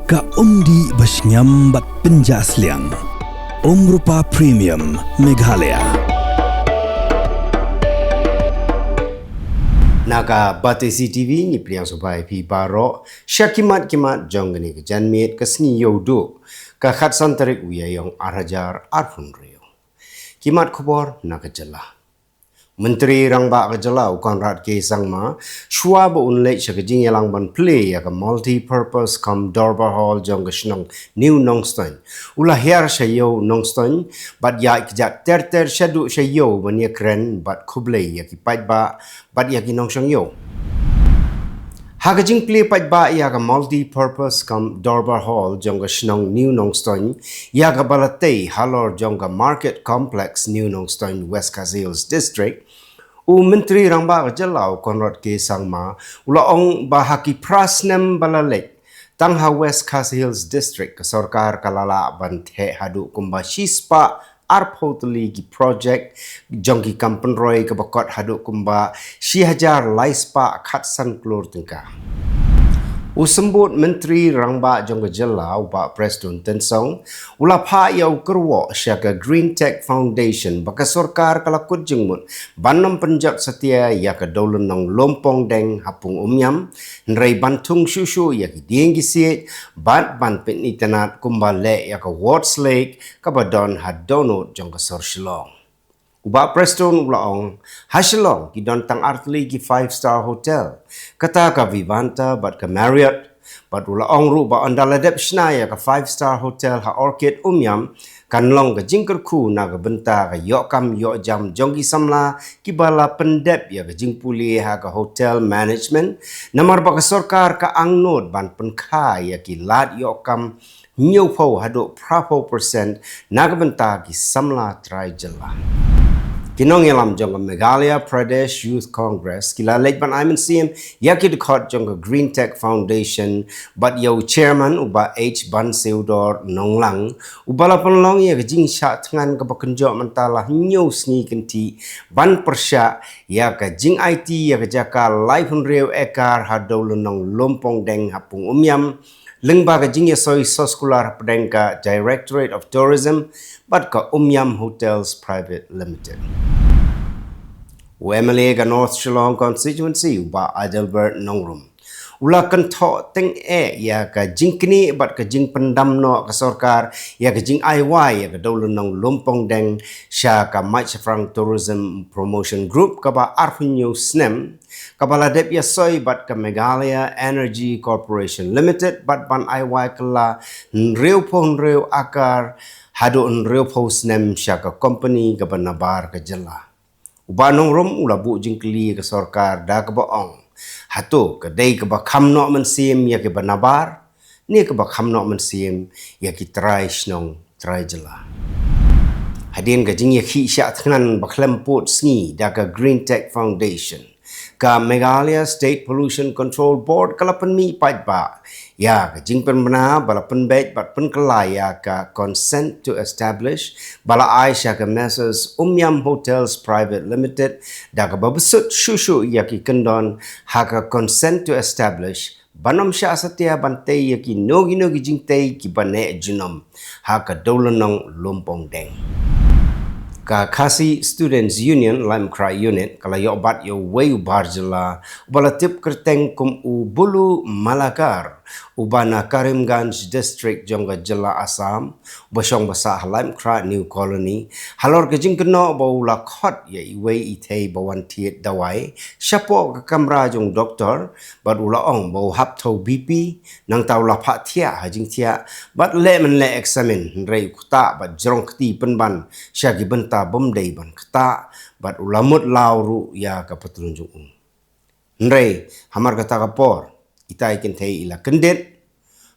Ka umdi basnyam bat penjasliang. Rupa Premium Meghalaya. Naga bate CTV ni priang sobai pi baro syakimat kimat jonggani ke janmit ke seni yodo ka khatsan Tarik Ïaïong arhajar arfun rio. Kimat Khubor na ke Jylla. Menteri Rangba ke Jylla ukan ke sangma shua bo unlek syakajing yalang ban play ya ke multi-purpose kam dorbar hall jong ke shnong new nongstoin. Ulah hiar syayo nongstoin bat ya ikjat ter syadu syayo bania keren bat kublai ya ki paitba bat ya ki nongshang yo. Hakajing play paitba ya ke multi-purpose kam dorbar hall jong ke shnong new nongstoin ya ke balatei halor jong ke market complex new nongstoin West Hills district. Menteri Rangba ke Jylla konrad ke sangma ulaong bahaki prasnem balalek tangha West Hills district ke sorkar kalala banthe hadu kumba shispa arpotli ki project jongki kampen roy ke bakot hadu kumba shihajar laispa khatsan klur tengka. Usembut Menteri Rangba jong ke Jylla upa Preston Tensong ula pha yau kerwo syaka Green Tech Foundation baka sorkar kalakut jengmut banom penjat setia ya ke dolen nong lompong deng hapung umyam nrei bantung syushu ya ki dieng gisiet bat ban pitni tenat kumbale ya ke Wards Lake kabadon hadonot jong ke Sor Shillong. Uba Preston ulaong hasilong ki don tang artli ki 5-star hotel kata ka Vivanta bat ke Marriott bat ulaong ru ba andaladep snaya ka 5-star hotel ha Orchid umyam kanlong ke jingker ku na ke benta ke yok kam yok jam jongki samla ki bala pendep ya ke jingpuli ha ke hotel management namar ba ke sorkar ka angnot ban penkha ya ki lat yok kam nyopho hado prapo percent na ke benta ki samla try Jylla. Kinong yalam jong Meghalaya Pradesh Youth Congress kila lek ban aiman sim yaki dekot jong Green Tech Foundation but yau chairman uba H ban seudor nonglang ubala penlong ya jing sya tengan ke bakenjok mentalah nyu sngi kenti ban persya ya ke jing IT ya ke jaka live rew ekar hadol nong lompong deng hapung umyam lengba ke jing yasoi soskular pedengka Directorate of Tourism bat ke Umyam Hotels Private Limited. UMLA ke North Shillong constituency uba Adelbert Nongrum. Ula kentok teng ya ke jing kini bat ke jing pendam no ke sorkar ya ke jing IY ya ke dolen nong lompong deng sya ke Mike Frang Tourism Promotion Group ke ba Arfinyo Snem kapala dep ya soy bat ke Meghalaya Energy Corporation Limited bat ban IY kela nreu pon reu akar hadu nreu po Snem sya ke company ke benabar ke Jylla. Uba nongrum ula bu jingkli ke sorkar da ke boong. Hatu ke day ke bakam no mensim ya ke benabar, ni ke bakam no mensim ya ke try snong try Jylla. Hadin ke jing ya ki syak tengan baklemput sngi da ke Green Tech Foundation. Ka Meghalaya State Pollution Control Board kalapan mi paitba ya ke jing penbena bala penbet bat penkelai ya ke consent to establish bala Aisyah ke Messrs Umyam Hotels Private Limited da ke babesut syushu ya ki kendon ha ke consent to establish banom sya setia bantai ya ki nogi jing tei ki bane jinom ha ke dolenong lompong deng. Ka Kasi Students Union Lime Cry Unit kala yo bat yo wayu bar Jylla ubala tip kerteng kum u bulu Malakar ubana Karimganj District jongga Jylla Assam basong basa Lime Cry New Colony halor ke jing keno baula khot ya iwei ithei bawan tiet dawai syapo ke kamera jong doktor bat ula ong bau hap tho BP nang tau la pha thia hajing thia bat le men le examine rei kuta bat jrong kti penban syagi benta bomdei ban kata bat ulamut lauru ya ka petunjuk nrei hamar kata kapor itai kentei ila kendet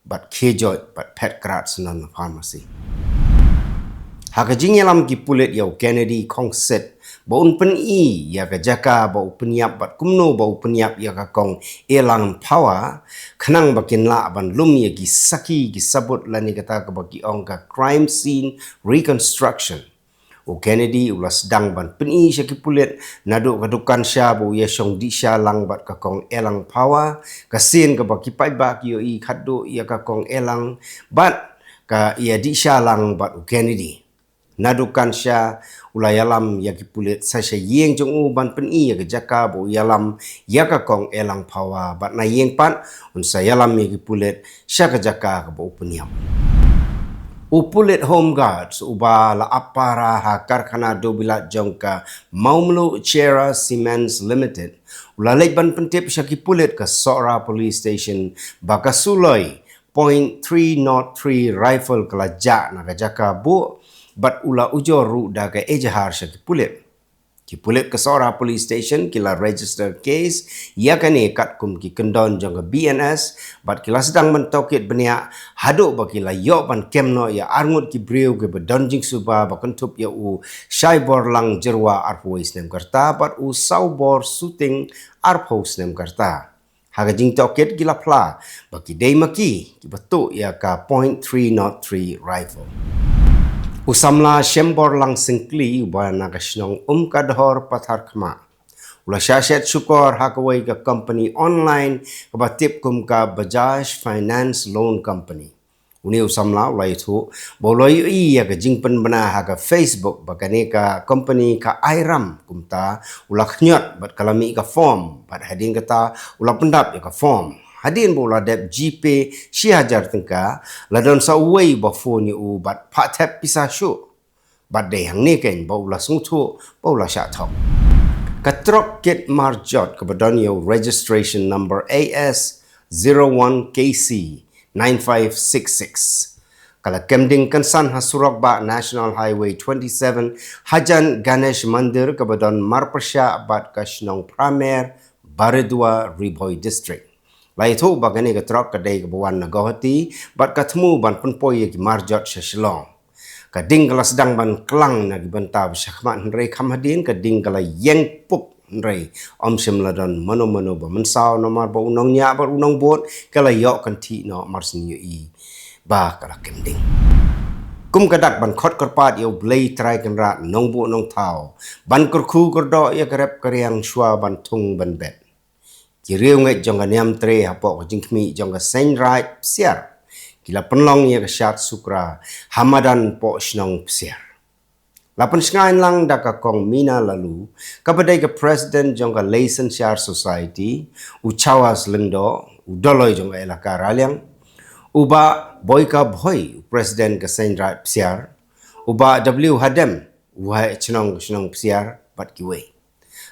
bat kejot bat pet krat senan pharmacy hakajing yalam ki pulit yau Kennedy Kongset baun pen i ya ka jaka bau penyap bat kumno bau penyap ya ka kong elang power kenang bakin la ban lum ya ki saki ki sabut lani kata ka baki ong ka crime scene reconstruction U Kennedy ula sedang ban peni syaki pulit naduk kadukan sya bu ya syong di sya lang bat kakong elang power kasin ka baki pai bak yo I khaddo ya kakong elang bat ka ia di sya lang bat U Kennedy nadukan sya ula yalam ya ki pulit sa sya yeng jong u ban peni ya ka jaka bu yalam ya kakong elang power bat na yeng pat un sa yalam ya ki pulit sya ka jaka ka bu peniam Upulit Home Guards uba la apara ha karkhana dobila jongka Maumlu Chera Cements Limited ulalek ban pentip syaki pulit ke Sora Police Station bakasuloi .303 rifle kala jak na jaka bu bat ula ujor ru da ke ejahar syaki pulit ki pulit ke Sora Police Station kila register case ia kani kat kum ki kendon jong BNS bat kila sedang mentokit benia haduk baki la yok ban kemno ya arngut ki breu ke bedonjing suba bakentup ya u shaibor lang jerwa arpois nem karta bat u saubor shooting arpos nem karta haga jing tokit gila pla baki dei maki ki betu ya ka .303 rifle Usamla shembor lang singkli uba nakasnong kadhor pathar khma. Ula syashet syukor hakawai ka company online kabatip kum ka Bajaj Finance Loan Company. Uni usamla ula itu boloi iya ka jingpen bena ha ka Facebook bakane ka company ka Airam kumta ula khnyot bat kalami ka form bat hadin kata ula pendap ya ka form. Hadin bola dep GP Syihajar tengka ladon sawai ba phone u bat pha tap pisa syu bat de hang ni ken ba ula sungthu ba ula sha thok katrok kit marjot ke badon yo registration number AS01KC 9566 kala kemding kansan hasurok ba National Highway 27 Hajan Ganesh Mandir ke badon Marpasya bat kasnong Pramer Baridua Riboy District Lai thu bagani ka trok ka dei ka bawan na gohati bat ka thmu ban penpoi ki marjot sa Shillong ka ding kala sedang ban klang na gibanta syakmat nrei kham hadin ka ding kala yeng pup nrei om simladon mano ba mensau nomar ba unong nya ba unong bot kala yok kan ti no marsin yu I ba kala kending kum kadak ban khot korpat yo blei trai kan rat nong bu nong thau ban kurkhu kordo ya karep karyang shwa ban thung ban bet Kiriu ngai jong niam tre hapok jingkmi jong sen right siar kila penlong ya syat sukra hamadan po snong siar lapan sengain lang daka kong mina lalu kapadai ke president jong Layson Share Society ucawas lengdo udoloi jong elaka raliang uba boyka boy president ke sen right siar uba W hadem wahai chnong siar bat kiwe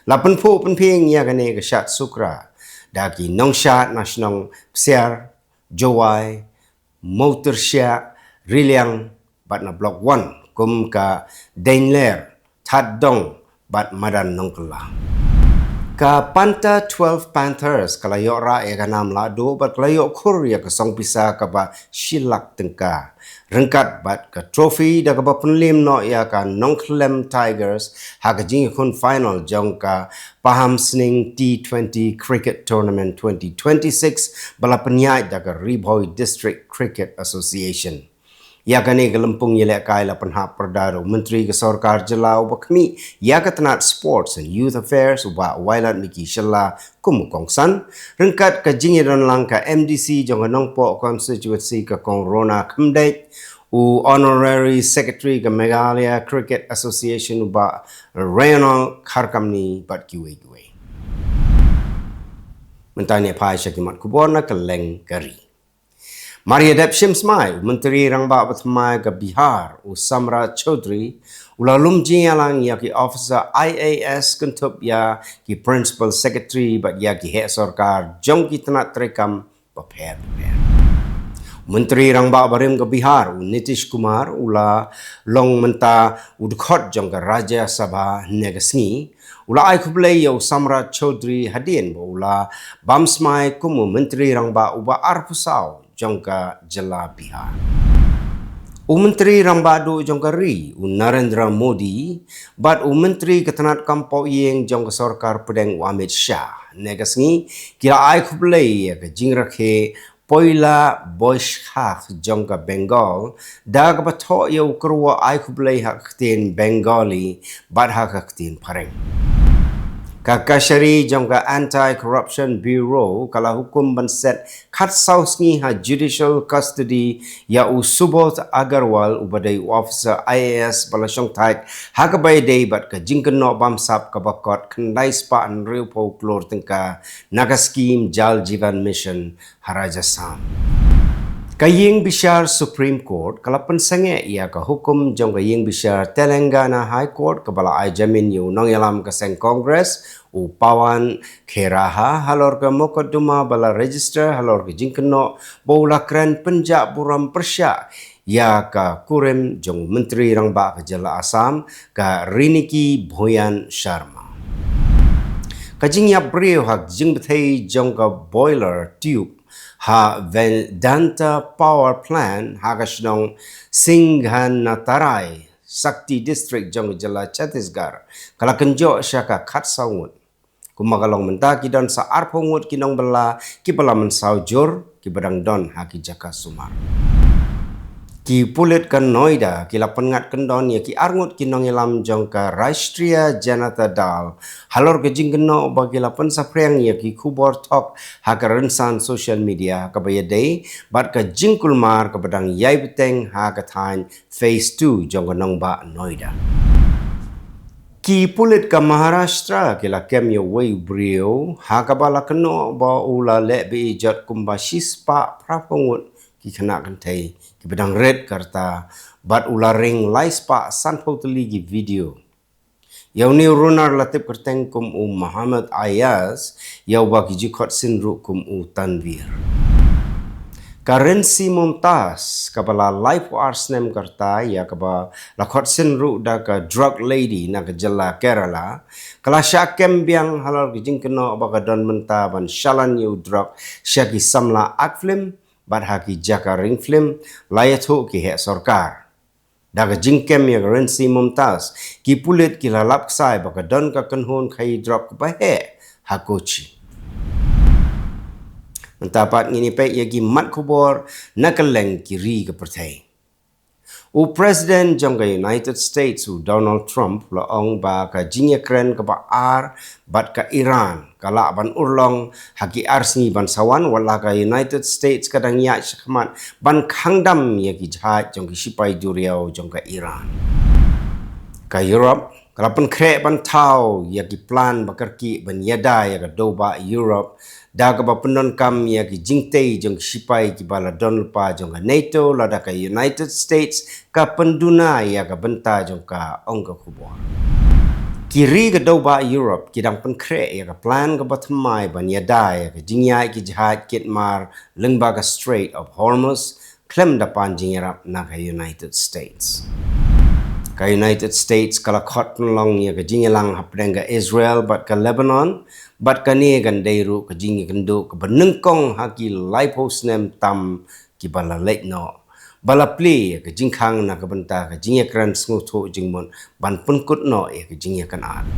lapan pu penping ya kane ke syat sukra Daki nong syat nasionong psiar, jowai, motor syat, riliang, bat na blok 1, kum ka Dainler, Tad Dong, bat madan nong kela. Ka Panta 12 Panthers kalayok ra ya kanam lado bat kalayok kur ya kasong pisa ka ba Shilak tengka. Rengkat bat ka trophy da ka ba penlim no ya ka Nongklem Tigers ha ka jing kun final jong ka Paham Sning T20 Cricket Tournament 2026 bala penyai da ka Riboy District Cricket Association. Ya kani gelempung yelek kai la penhap perdaro menteri ke sarkar Jylla bakmi ya ketenat sports and youth affairs uba wailat miki Jylla kum kongsan rengkat ke jingidon lang ka MDC jong nongpo constituency ke kongrona kemdek u honorary secretary ke Meghalaya Cricket Association uba regional kharkamni bat kiwe mentanya pai syakimat Khubor na Kylleng kari Maria Dep Shimsmai, Menteri Rangba Batmai ke Bihar, Samra Chaudhry, ulalum jingalang ya ki officer IAS kentup ya ki principal secretary bat ya ki head sarkar jong ki tenat terekam prepare. Menteri Rangba Barim ke Bihar, Nitish Kumar, ula long menta udkhot jong ke Raja Sabha negasngi, ula ai kublai yo Samra Chaudhry hadin ula bamsmai kumu Menteri Rangba uba arpusau jongka Jylla Bihar. Menteri Rambadu jongka ri Narendra Modi bat menteri ketenat kampau Ïaïong jongka sarkar pedeng Amit Shah negasngi kira ai kublai ke jingrakhe Poila boishak jongka Bengal da ka batho yo kruwa ai kublai haktin Bengali bat haktin pareng. Kakashari jongka Anti-Corruption Bureau kala hukum banset khat sausni ha judicial custody ya usubot Agarwal ubadai officer IAS balasong taik hakabai day bat ka jingken no bamsap ka bakot kendai spa an real folklore tengka naga scheme Jal Jivan Mission Harajasam. Kylleng Bishar Supreme Court kalapan sange ia ka hukum jong Kylleng Bishar Telangana High Court kabala ai jamin yu nong yalam ka seng Congress upawan keraha halor ka mokaduma bala register halor ka jingkeno bola kran penjak buram persya ya ka kurem jong menteri rangba ka Jylla Assam ka Riniki Bhoyan Sharma. Kajing yap brio hak jing Pyrthei jong ka boiler tube ha Vedanta Power Plant hagashnong Singhan Tarai Sakti District jong Jylla Chhattisgarh kala kenjo syaka khat saungut kumagalong mentaki don sa arpongut kinong bela ki bala mensaujur ki badang don haki jaka sumar ki pulit kan Noida ki lapan ngat kendon ya ki arngut kinong ilam jong ka Rashtriya Janata Dal halor ke jingkeno bagi lapan sapreng ya ki Khubor tok haka rensan social media ka bayadai bat ka jingkulmar ka badang yai beteng haka thain phase 2 jong ka nongba Noida. Ki pulit ka Maharashtra kila kem yo way brio haka bala keno ba ula le bi jot kumba shispa prapongut ki kena kantai ki bedang red karta bat ularing laispa sanpo teligi video yau ni runar latip kerteng kum Muhammad Ayaz yau bagi jikot sinru kum Tanvir Currency Mumtaz kabala life arsnem karta ya kaba lakot sinru da ka drug lady na ka Jylla Kerala kala syakem biang halal kijing keno baka don menta ban shalan yu drug syaki samla akflim bat haki jaka ring film layathu ki he sarkar daga jingkem ya currency Mumtaz ki pulit ki lalap sai baka don ka kanhon khai drug ba he hakochi mentapat ngini pe ya ki mat Khubor na Kylleng kiri ke Pyrthei u president jong ka United States u Donald Trump la ong ba ka jingya kren ka ba ar bat ka Iran kala ban urlong haki arsni ban sawan wala ka United States kadang ya syakmat ban khangdam ya ki jahat jong ki sipai duriau jong ka Iran ka Europe kala pen krek ban tau ya ki plan bakarki ban yada ya ka doba Europe da ka ba penon kam ya ki jingtei jong sipai ki bala don lupa jong ka NATO la da ka United States ka penduna ya ka benta jong ka ong ka Khubor kiri ka doba Europe ki dang pen krek ya ka plan ka batmai ban yada ya ka jingya ki jahat kitmar lengba ka Strait of Hormuz klem da pan jingerap na ka United States ka United States kala khot long ya ka jingelang hapdeng ka Israel bat ka Lebanon bat ka ni gan deiru ka jingi kendo ka benengkong haki lipos nem tam ki bala late no bala play ya ka jingkhang na ka benta ka jingi kran smutho jingmon ban punkut no ya ka jingi kan an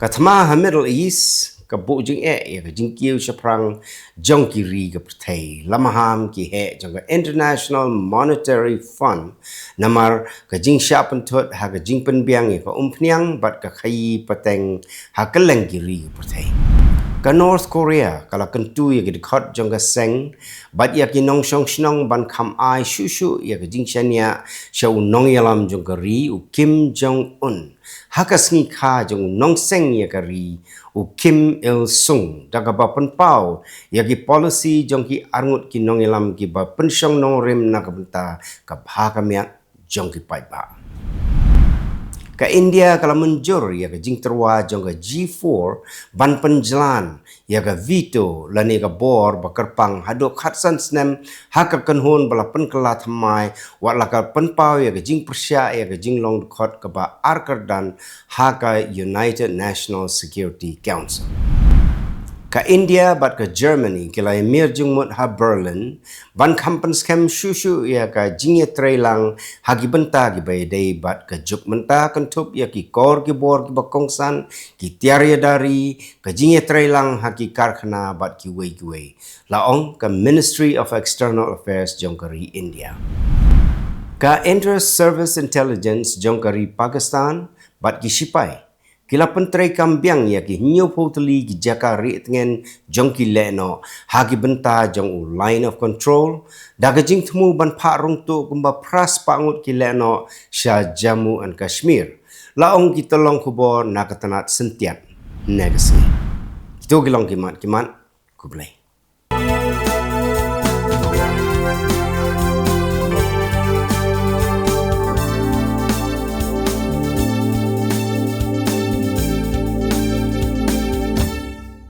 ka thma ha Middle East ka bu jing ya ka jingkiu shaprang jong ki ri ka Pyrthei lamaham ki he jong ka International Monetary Fund namar ka jing sha pentot ha ka jing pen biang ka umpniang bat ka khai pateng ha Kylleng ki ri ka Pyrthei ka North Korea kala kentu ya ki khot jong ka seng bat ya ki nong shong shnong ban kham ai shu shu ya ka jing shania shau nong yalam jong ka ri u Kim Jong Un hakasngi kha jong nong seng ya ka ri u Kim Il Sung daga ba penpau ya ki policy jong ki arngut ki nong yalam ki ba pensyong nong rim na ka benta ka bha ka myak jong ki pai ba ka India kala menjur ya ka jing terwa jong ka G4 ban penjalan ya ka veto lani ka bor bakarpang hadok khatsan snem haka kanhon bala penkela thamai wala ka penpau ya ka jing persya ya ka jing long khot ka ba arkardan haka United National Security Council Ka India bat ka Germany kilai mir jungmut ha Berlin ban kampen scam shushu ya ka jingye trailang hagi benta gi bay day bat ka juk menta kentup ya ki kor ki bor ki bakongsan ki tiarya dari ka jingye trailang hagi karkhana bat ki wei laong ka Ministry of External Affairs jongkari India. Ka Inter Service Intelligence jongkari Pakistan bat ki sipai kila pentrai kambiang ya ki nyo poteli ki jaka ri tengen jong ki leno hagi benta jong line of control daga jing temu ban pak rung tu kumba pras pangut ki leno sya Jammu and Kashmir laong ki tolong Khubor nakatanat sentiat negasi itu gilong kimat kublai.